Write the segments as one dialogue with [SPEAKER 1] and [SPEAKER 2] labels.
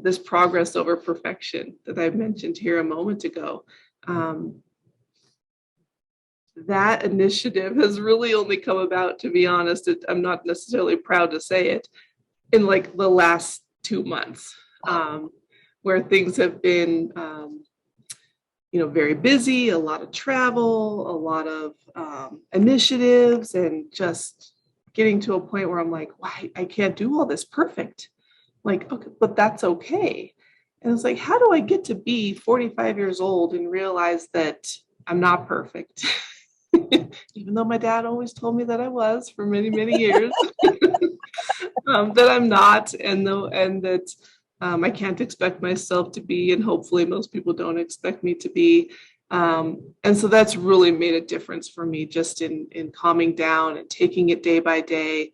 [SPEAKER 1] this progress over perfection that I mentioned here a moment ago. That initiative has really only come about, to be honest, I'm not necessarily proud to say it, in like the last 2 months, where things have been, very busy, a lot of travel, a lot of initiatives, and just getting to a point where I'm like, why I can't do all this perfect. Like, okay, but that's okay. And it's like, how do I get to be 45 years old and realize that I'm not perfect? Even though my dad always told me that I was for many, many years, that I'm not, and that I can't expect myself to be, and hopefully most people don't expect me to be. And so that's really made a difference for me, just in calming down and taking it day by day.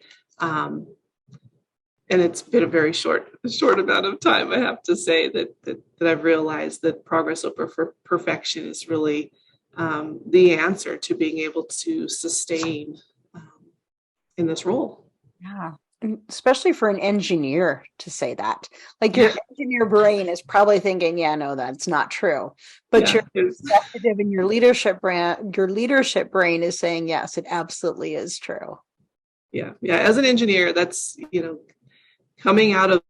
[SPEAKER 1] And it's been a very short amount of time, I have to say, that I've realized that progress over perfection is really the answer to being able to sustain in this role.
[SPEAKER 2] Yeah. Especially for an engineer to say that. Like, your engineer brain is probably thinking, yeah, no, that's not true. But your executive and your leadership brain is saying, yes, it absolutely is true.
[SPEAKER 1] Yeah. As an engineer, that's, coming out of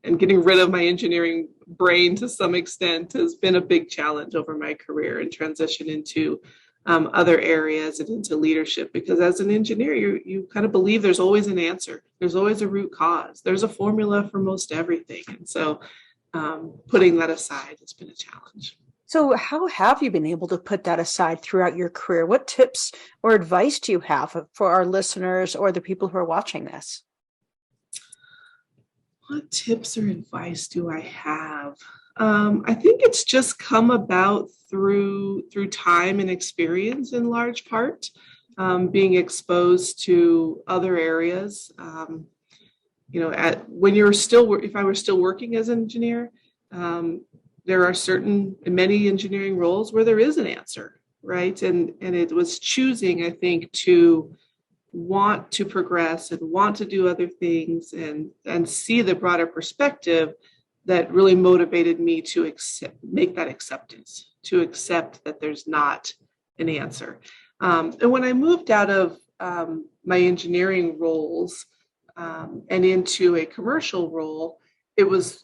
[SPEAKER 1] and getting rid of my engineering brain to some extent has been a big challenge over my career, and transition into other areas and into leadership. Because as an engineer, you kind of believe there's always an answer. There's always a root cause. There's a formula for most everything. And so putting that aside has been a challenge.
[SPEAKER 2] So how have you been able to put that aside throughout your career? What tips or advice do you have for our listeners or the people who are watching this?
[SPEAKER 1] What tips or advice do I have? I think it's just come about through time and experience, in large part, being exposed to other areas. If I were still working as an engineer, there are many engineering roles where there is an answer, right? And it was choosing, I think, to want to progress and want to do other things and see the broader perspective that really motivated me to make that acceptance, to accept that there's not an answer. And when I moved out of my engineering roles and into a commercial role, it was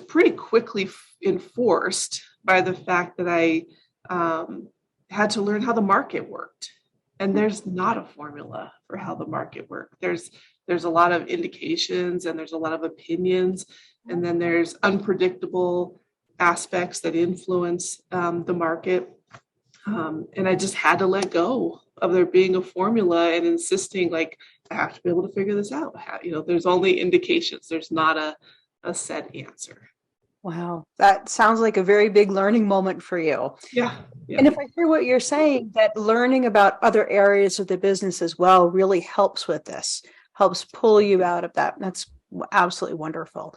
[SPEAKER 1] pretty quickly enforced by the fact that I had to learn how the market worked. And there's not a formula for how the market works. There's a lot of indications, and there's a lot of opinions, and then there's unpredictable aspects that influence the market. And I just had to let go of there being a formula and insisting, like, I have to be able to figure this out. There's only indications. There's not a set answer.
[SPEAKER 2] Wow, that sounds like a very big learning moment for you.
[SPEAKER 1] Yeah.
[SPEAKER 2] And if I hear what you're saying, that learning about other areas of the business as well really helps with this, helps pull you out of that. That's absolutely wonderful.